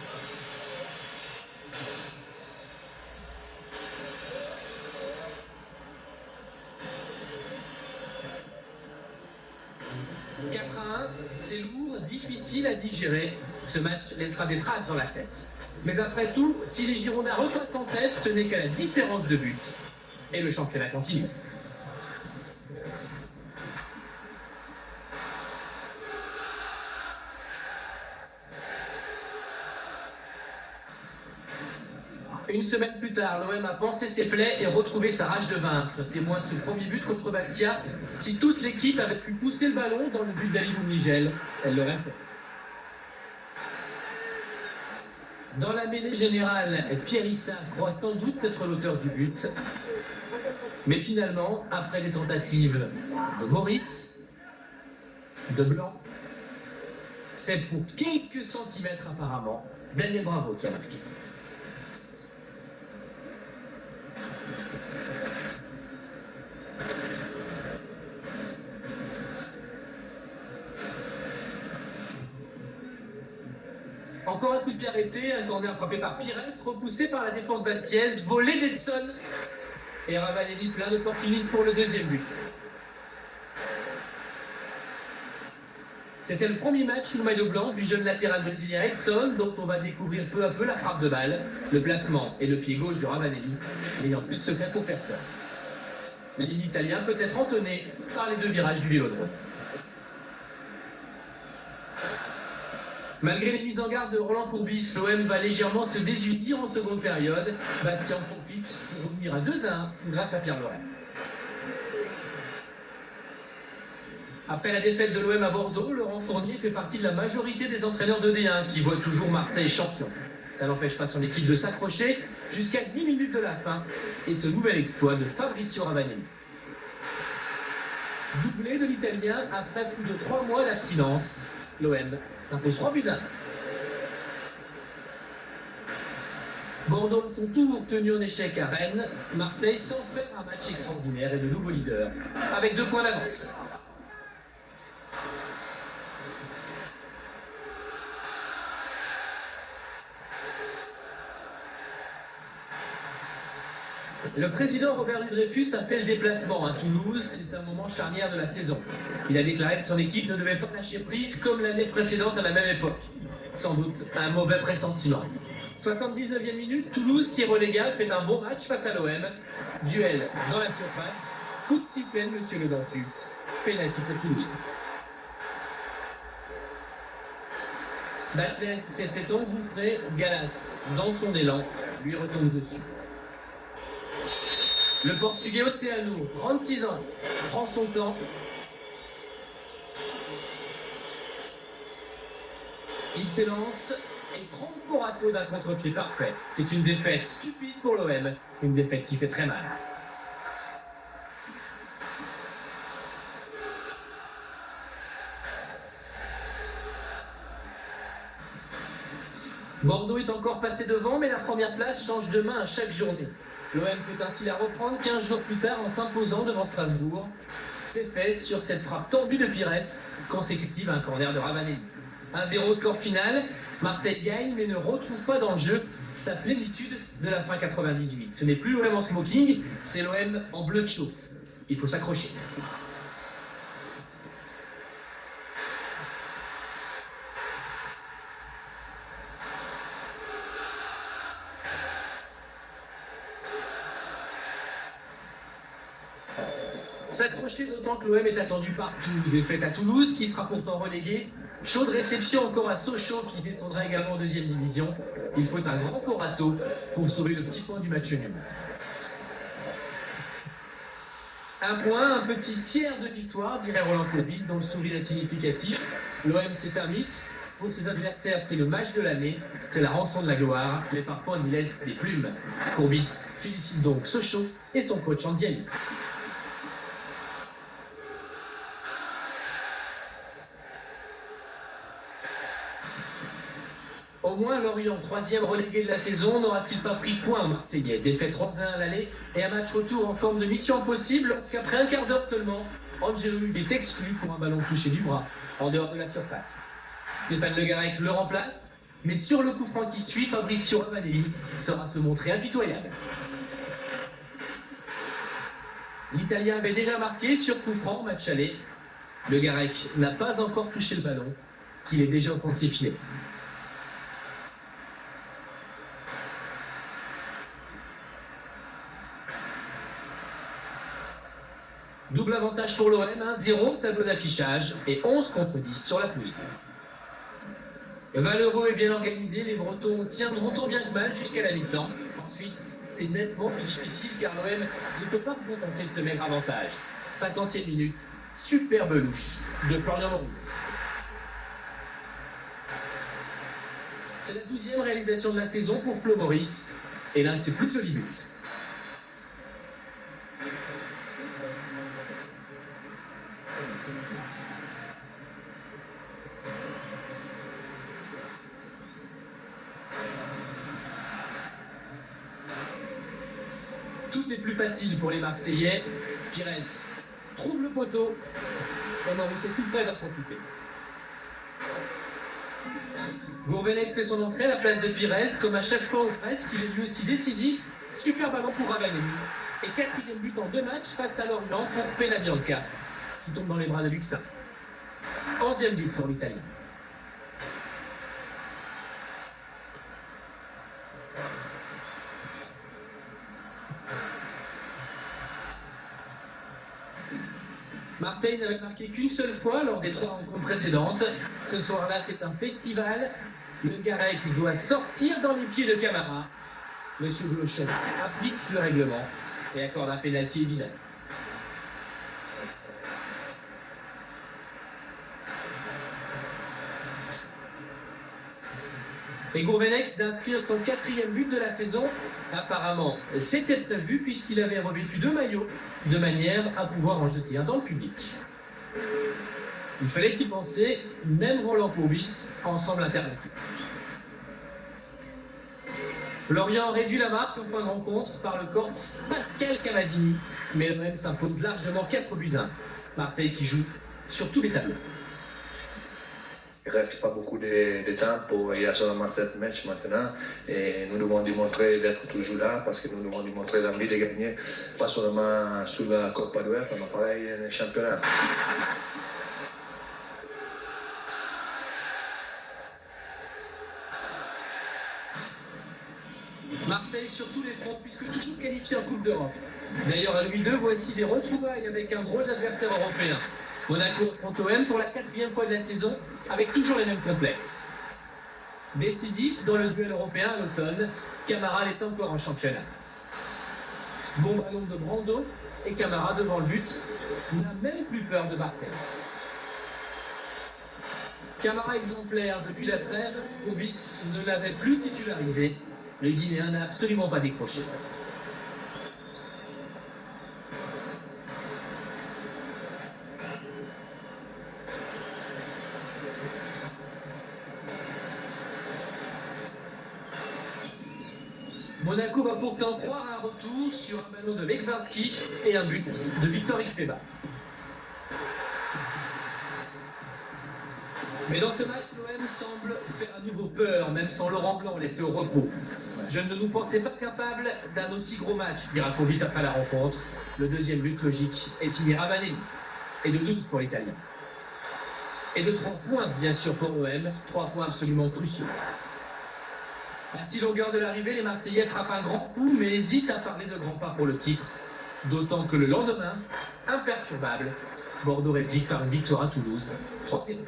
« 4-1, c'est lourd, difficile à digérer. Ce match laissera des traces dans la tête. Mais après tout, si les Girondins repassent en tête, ce n'est qu'à la différence de but. Et le championnat continue. Une semaine plus tard, l'OM a pansé ses plaies et retrouvé sa rage de vaincre. Témoin ce premier but contre Bastia. Si toute l'équipe avait pu pousser le ballon dans le but d'Ali Boumnigel, elle l'aurait fait. Dans la mêlée générale, Pierre Issa croit sans doute être l'auteur du but. Mais finalement, après les tentatives de Maurice, de Blanc, c'est pour quelques centimètres apparemment Daniel Bravo qui a marqué. Encore un coup de pied arrêté, un corner frappé par Pires, repoussé par la défense bastiaise, volé d'Edson. Et Ravanelli plein d'opportunisme pour le deuxième but. C'était le premier match sous le maillot blanc du jeune latéral brésilien Edson, dont on va découvrir peu à peu la frappe de balle, le placement et le pied gauche de Ravanelli, n'ayant plus de secret pour personne. L'Italien peut être entonné par les deux virages du Vélodrome. Malgré les mises en garde de Roland Courbis, l'OM va légèrement se désunir en seconde période. Bastien profite pour revenir à 2-1 grâce à Pierre Loret. Après la défaite de l'OM à Bordeaux, Laurent Fournier fait partie de la majorité des entraîneurs de D1 qui voient toujours Marseille champion. Ça n'empêche pas son équipe de s'accrocher jusqu'à 10 minutes de la fin et ce nouvel exploit de Fabrizio Ravanelli. Doublé de l'Italien après plus de 3 mois d'abstinence, l'OM s'impose 3-1. Bordeaux à son tour tenu en échec à Rennes, Marseille sans faire un match extraordinaire et de nouveau leader, avec 2 points d'avance. Le président Robert Ludreyfus a fait le déplacement à Toulouse, c'est un moment charnière de la saison. Il a déclaré que son équipe ne devait pas lâcher prise comme l'année précédente à la même époque. Sans doute un mauvais pressentiment. 79e minute, Toulouse qui est relégable fait un bon match face à l'OM. Duel dans la surface, coup de sifflet de Monsieur Le Dentu. Pénalty pour Toulouse. Batles s'est fait engouffrer, Gallas, dans son élan, lui retombe dessus. Le Portugais Oceano, 36 ans, prend son temps. Il s'élance et trompe Morato d'un contre-pied parfait. C'est une défaite stupide pour l'OM, une défaite qui fait très mal. Bordeaux est encore passé devant, mais la première place change de main à chaque journée. L'OM peut ainsi la reprendre 15 jours plus tard en s'imposant devant Strasbourg. C'est fait sur cette frappe tendue de Pires, consécutive à un corner de Ravanelli. 1-0 score final, Marseille gagne mais ne retrouve pas dans le jeu sa plénitude de la fin 98. Ce n'est plus l'OM en smoking, c'est l'OM en bleu de chaud. Il faut s'accrocher. S'accrocher d'autant que l'OM est attendu partout. Défaite à Toulouse, qui sera pourtant relégué. Chaude réception encore à Sochaux, qui descendra également en 2e division. Il faut un grand Morato pour sauver le petit point du match nul. Un point, un petit tiers de victoire, dirait Roland Courbis, dont le sourire est significatif. L'OM, c'est un mythe. Pour ses adversaires, c'est le match de l'année. C'est la rançon de la gloire. Mais parfois, il laisse des plumes. Courbis félicite donc Sochaux et son coach Andiani. Au moins, Lorient, 3e relégué de la saison, n'aura-t-il pas pris point marseillais? Défaite 3-1 à l'aller et un match retour en forme de mission impossible lorsqu'après un quart d'heure seulement, Angelo Hugues est exclu pour un ballon touché du bras en dehors de la surface. Stéphane Le Garec le remplace, mais sur le coup franc qui suit, Fabrizio Ravanelli saura se montrer impitoyable. L'Italien avait déjà marqué sur coup franc, match aller. Le Garec n'a pas encore touché le ballon, qu'il est déjà au fond de ses filets. Double avantage pour l'OM, 1-0 tableau d'affichage et 11 contre 10 sur la pelouse. Valeureux est bien organisé, les Bretons tiendront tant bien que mal jusqu'à la mi-temps. Ensuite, c'est nettement plus difficile car l'OM ne peut pas se contenter de ce maigre avantage. 50e minute, superbe louche de Florian Maurice. C'est la 12e réalisation de la saison pour Flo Maurice et l'un de ses plus jolis buts. Tout n'est plus facile pour les Marseillais. Pires trouve le poteau et Maurice est tout près d'en profiter. Gourvenec fait son entrée à la place de Pires, comme à chaque fois ou presque, il est lui aussi décisif. Super ballon pour Ravanelli. Et 4e but en 2 matchs face à Lorient pour Penabianca, qui tombe dans les bras de Luxin. 11e but pour l'Italien. Marseille n'avait marqué qu'une seule fois lors des 3 rencontres précédentes. Ce soir-là, c'est un festival. Le Garec doit sortir dans les pieds de Camara. Monsieur Glochon applique le règlement et accorde un pénalty évident. Et Gourvenec d'inscrire son 4e but de la saison. Apparemment, c'était prévu puisqu'il avait revêtu 2 maillots de manière à pouvoir en jeter un dans le public. Il fallait y penser, même Roland Courbis ensemble intervaincu. Lorient réduit la marque en point de rencontre par le Corse Pascal Cavadini, mais l'OM s'impose largement 4-1. Marseille qui joue sur tous les tableaux. Il ne reste pas beaucoup de temps, il y a seulement 7 matchs maintenant et nous devons démontrer d'être toujours là parce que nous devons démontrer l'envie de gagner, pas seulement sur la Coppa d'UEFA, mais pareil dans le championnat. Marseille sur tous les fronts puisque toujours qualifié en Coupe d'Europe. D'ailleurs à Louis II, voici des retrouvailles avec un drôle d'adversaire européen. Monaco affronte OM pour la 4e fois de la saison, avec toujours les mêmes complexes. Décisif dans le duel européen à l'automne, Camara est encore en championnat. Bon ballon de Brando, et Camara devant le but n'a même plus peur de Barthez. Camara exemplaire depuis la trêve, Courbis ne l'avait plus titularisé. Le Guinéen n'a absolument pas décroché. Monaco va pourtant croire à un retour sur un ballon de Lekvarski et un but de Victor Ikpeba. Mais dans ce match, l'OM semble faire à nouveau peur, même sans Laurent Blanc laissé au repos. Je ne nous pensais pas capable d'un aussi gros match, dira Courbis après la rencontre. Le 2e but logique est signé Ravanelli. Et de 12 pour l'Italien. Et de 3 points, bien sûr, pour l'OM. 3 points absolument cruciaux. À 6 longueurs de l'arrivée, les Marseillais frappent un grand coup, mais hésitent à parler de grands pas pour le titre. D'autant que le lendemain, imperturbable, Bordeaux réplique par une victoire à Toulouse. 3-0.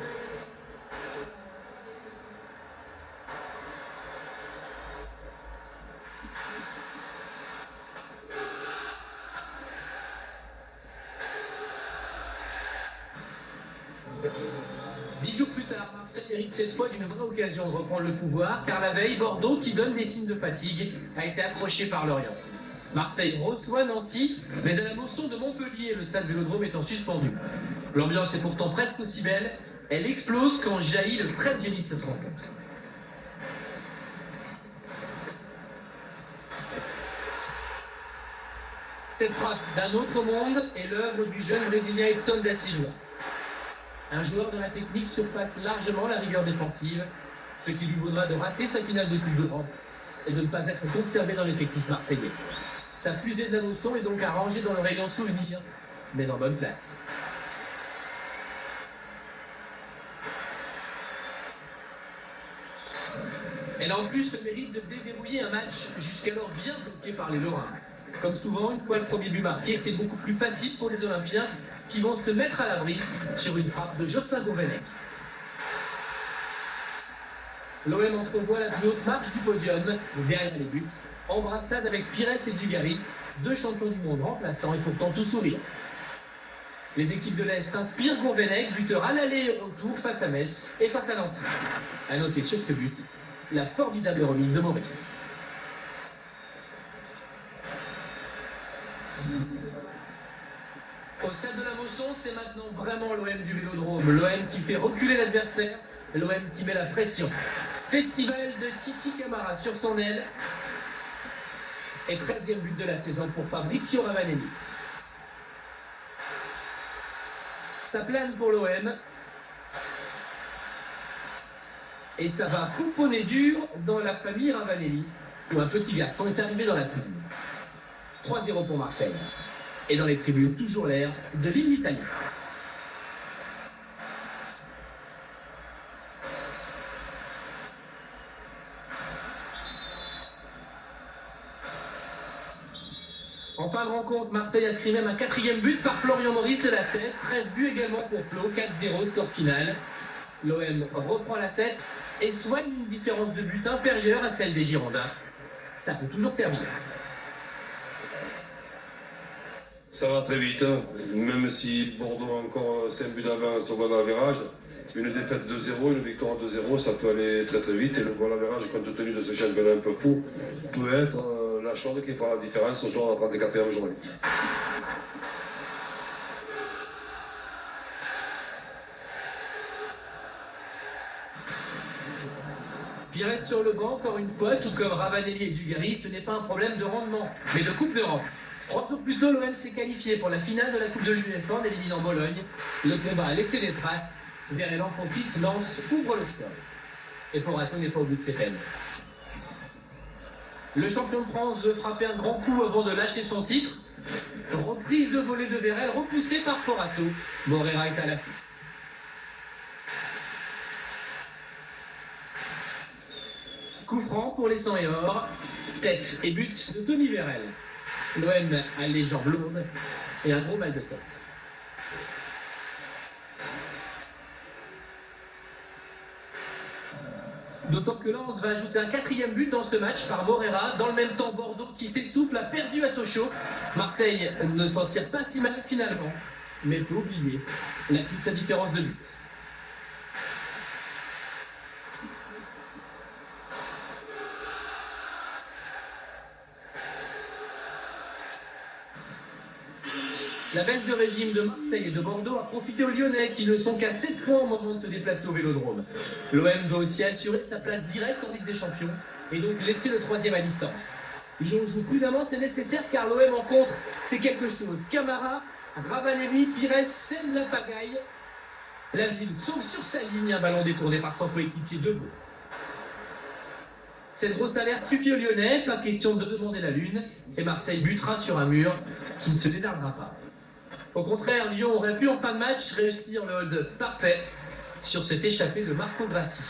Dix jours plus tard, Marseille hérite cette fois d'une vraie occasion de reprendre le pouvoir, car la veille, Bordeaux, qui donne des signes de fatigue, a été accroché par Lorient. Marseille reçoit Nancy, mais à la Mosson de Montpellier, le stade Vélodrome étant suspendu. L'ambiance est pourtant presque aussi belle, elle explose quand jaillit le trait de génie de cette rencontre. Cette frappe d'un autre monde est l'œuvre du jeune brésilien Edson da Silva. Un joueur de la technique surpasse largement la rigueur défensive, ce qui lui vaudra de rater sa finale de Coupe d'Europe et de ne pas être conservé dans l'effectif marseillais. Sa fusée de la Mosson est donc à ranger dans le rayon souvenir, mais en bonne place. Elle a en plus le mérite de déverrouiller un match jusqu'alors bien bloqué par les Lorrains. Comme souvent, une fois le premier but marqué, c'est beaucoup plus facile pour les Olympiens qui vont se mettre à l'abri sur une frappe de Jocelyn Gourvenec. L'OM entrevoit la plus haute marche du podium, derrière les buts, embrassade avec Pires et Dugarry, 2 champions du monde remplaçants et pourtant tout sourire. Les équipes de l'Est inspirent Gourvenec, buteur à l'aller et au retour face à Metz et face à Nancy. À noter sur ce but, la formidable remise de Maurice. Au stade de la Mosson, c'est maintenant vraiment l'OM du Vélodrome. L'OM qui fait reculer l'adversaire, l'OM qui met la pression. Festival de Titi Camara sur son aile. Et 13e but de la saison pour Fabrizio Ravanelli. Ça plane pour l'OM. Et ça va pouponner dur dans la famille Ravanelli, où un petit garçon est arrivé dans la semaine. 3-0 pour Marseille. Et dans les tribunes, toujours l'air de l'hymne italien. En fin de rencontre, Marseille a inscrit même un 4e but par Florian Maurice de la tête. 13 buts également pour Flo, 4-0 score final. L'OM reprend la tête et soigne une différence de but inférieure à celle des Girondins. Ça peut toujours servir. Ça va très vite, hein. Même si Bordeaux a encore 5 buts d'avance au goal average, une défaite 2-0, une victoire 2-0, ça peut aller très très vite. Et le goal average, compte tenu de ce championnat un peu fou, peut être la chose qui fera la différence ce soir à la 34e journée. Pires sur le banc, encore une fois, tout comme Ravanelli et Dugarry, ce n'est pas un problème de rendement, mais de Coupe d'Europe. 3 jours plus tôt, l'OM s'est qualifié pour la finale de la Coupe de l'UEFA en éliminant Bologne. Le combat a laissé des traces. Vérélan Pontit lance, ouvre le score. Et Porato n'est pas au bout de ses peines. Le champion de France veut frapper un grand coup avant de lâcher son titre. Reprise de volée de Vérel, repoussée par Porato. Morera est à l'affût. Coup franc pour les 100 et or. Tête et but de Tony Vérel. L'OM a les jambes lourdes et un gros mal de tête. D'autant que Lens va ajouter un 4e but dans ce match par Morera. Dans le même temps, Bordeaux, qui s'essouffle, a perdu à Sochaux. Marseille ne s'en tire pas si mal finalement, mais peut oublier toute sa différence de but. La baisse de régime de Marseille et de Bordeaux a profité aux Lyonnais qui ne sont qu'à 7 points au moment de se déplacer au Vélodrome. L'OM doit aussi assurer sa place directe en Ligue des Champions et donc laisser le 3e à distance. Lyon joue prudemment, c'est nécessaire car l'OM en contre, c'est quelque chose. Camara, Ravanelli, Pires sème la pagaille. La ville sauve sur sa ligne, un ballon détourné par son coéquipier debout. Cette grosse alerte suffit aux Lyonnais, pas question de demander la lune, et Marseille butera sur un mur qui ne se dédardera pas. Au contraire, Lyon aurait pu en fin de match réussir le hold parfait sur cette échappée de Marco Grassi.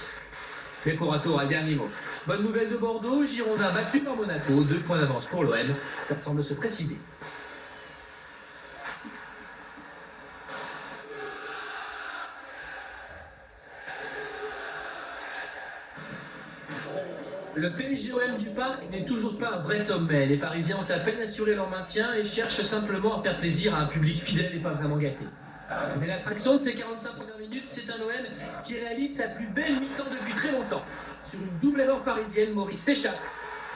Mais Porato aura le dernier mot. Bonne nouvelle de Bordeaux, Girondins battu par Monaco, 2 points d'avance pour l'OM, ça semble se préciser. Le PSG-OM du Parc n'est toujours pas un vrai sommet. Les Parisiens ont à peine assuré leur maintien et cherchent simplement à faire plaisir à un public fidèle et pas vraiment gâté. Mais l'attraction de ces 45 premières minutes, c'est un OM qui réalise sa plus belle mi-temps depuis très longtemps. Sur une double erreur parisienne, Maurice s'échappe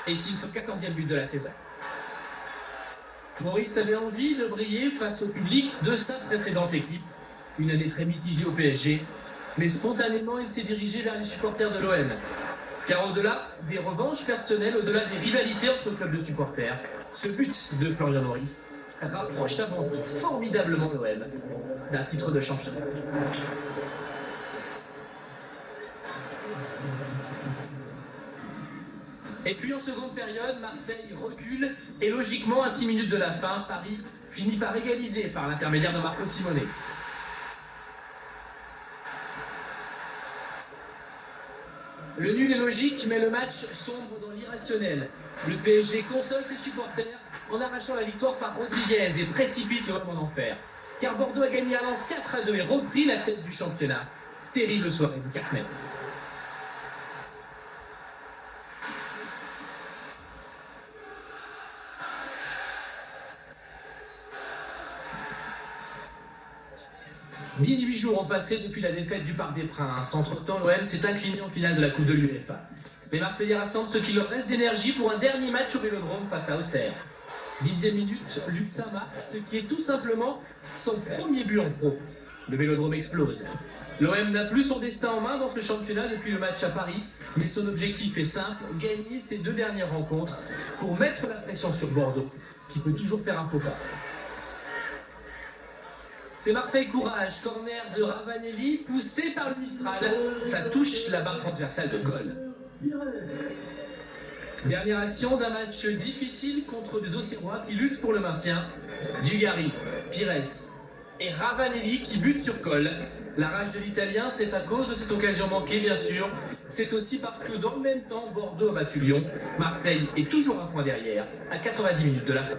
et signe son 14e but de la saison. Maurice avait envie de briller face au public de sa précédente équipe. Une année très mitigée au PSG, mais spontanément il s'est dirigé vers les supporters de l'OM. Car au-delà des revanches personnelles, au-delà des rivalités entre clubs de supporters, ce but de Florian Maurice rapproche avant tout formidablement l'OM d'un titre de champion. Et puis en seconde période, Marseille recule et logiquement à 6 minutes de la fin, Paris finit par égaliser par l'intermédiaire de Marco Simone. Le nul est logique, mais le match sombre dans l'irrationnel. Le PSG console ses supporters en arrachant la victoire par Rodriguez et précipite l'OM en enfer. Car Bordeaux a gagné à Lens 4-2 et repris la tête du championnat. Terrible soirée du 4 mai. « 18 jours ont passé depuis la défaite du Parc des Princes. Entre-temps, l'OM s'est incliné en finale de la Coupe de l'UEFA. Les Marseillais rassemblent ce qui leur reste d'énergie pour un dernier match au Vélodrome face à Auxerre. 10e minute, Luc Sama, ce qui est tout simplement son premier but en pro. Le Vélodrome explose. L'OM n'a plus son destin en main dans ce championnat depuis le match à Paris, mais son objectif est simple, gagner ces 2 dernières rencontres pour mettre la pression sur Bordeaux, qui peut toujours faire un faux pas. C'est Marseille Courage, corner de Ravanelli, poussé par le Mistral. Ça touche la barre transversale de Cole. Dernière action d'un match difficile contre des Auxerrois qui luttent pour le maintien. Dugarry, Pires et Ravanelli qui butent sur Cole. La rage de l'Italien, c'est à cause de cette occasion manquée, bien sûr. C'est aussi parce que dans le même temps, Bordeaux a battu Lyon. Marseille est toujours un point derrière, à 90 minutes de la fin.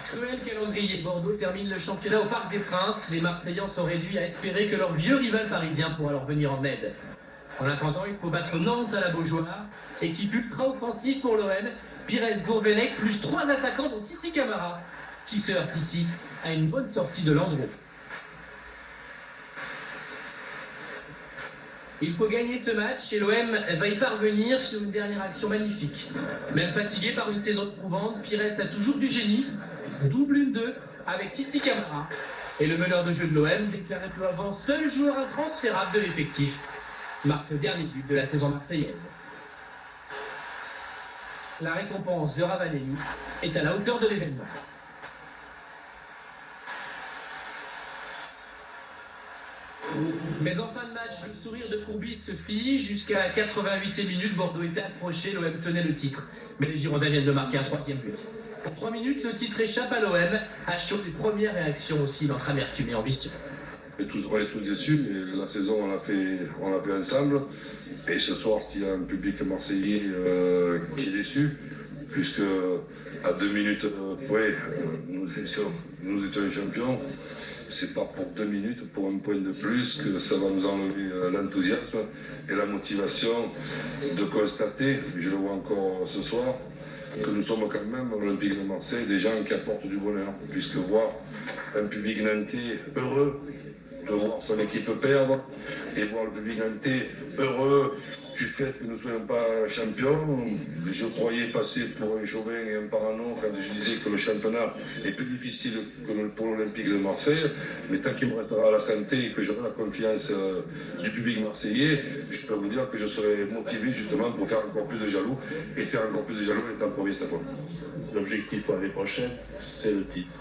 Cruel calendrier, Bordeaux termine le championnat au Parc des Princes. Les Marseillans sont réduits à espérer que leur vieux rival parisien pourra leur venir en aide. En attendant, il faut battre Nantes à la Beaujoire. Équipe ultra offensive pour l'OM. Pires, Gourvenec, plus 3 attaquants dont Titi Camara, qui se heurte ici à une bonne sortie de Landreau. Il faut gagner ce match et l'OM va y parvenir sur une dernière action magnifique. Même fatigué par une saison prouvante, Pires a toujours du génie. Double 1-2 avec Titi Camara. Et le meneur de jeu de l'OM, déclaré peu avant seul joueur intransférable de l'effectif, marque le dernier but de la saison marseillaise. La récompense de Ravanelli est à la hauteur de l'événement. Mais en fin de match, le sourire de Courbis se fige. Jusqu'à la 88e minute, Bordeaux était approché, l'OM tenait le titre. Mais les Girondins viennent de marquer un 3e but. Pour 3 minutes, le titre échappe à l'OM. À chaud, les premières réactions aussi entre amertume et ambition. On est tous déçus, mais la saison on l'a fait ensemble. Et ce soir, s'il y a un public marseillais qui est déçu, puisque à 2 minutes près, nous étions champions, c'est pas pour 2 minutes, pour un point de plus, que ça va nous enlever l'enthousiasme et la motivation de constater, je le vois encore ce soir, que nous sommes quand même, l'Olympique de Marseille, des gens qui apportent du bonheur, puisque voir un public nantais heureux de voir son équipe perdre et voir le public nantais heureux du fait que nous ne soyons pas champions. Je croyais passer pour un chauvin et un parano quand je disais que le championnat est plus difficile que pour l'Olympique de Marseille, mais tant qu'il me restera la santé et que j'aurai la confiance du public marseillais, je peux vous dire que je serai motivé justement pour faire encore plus de jaloux et faire encore plus de jaloux étant premier cette fois. L'objectif pour l'année prochaine, c'est le titre.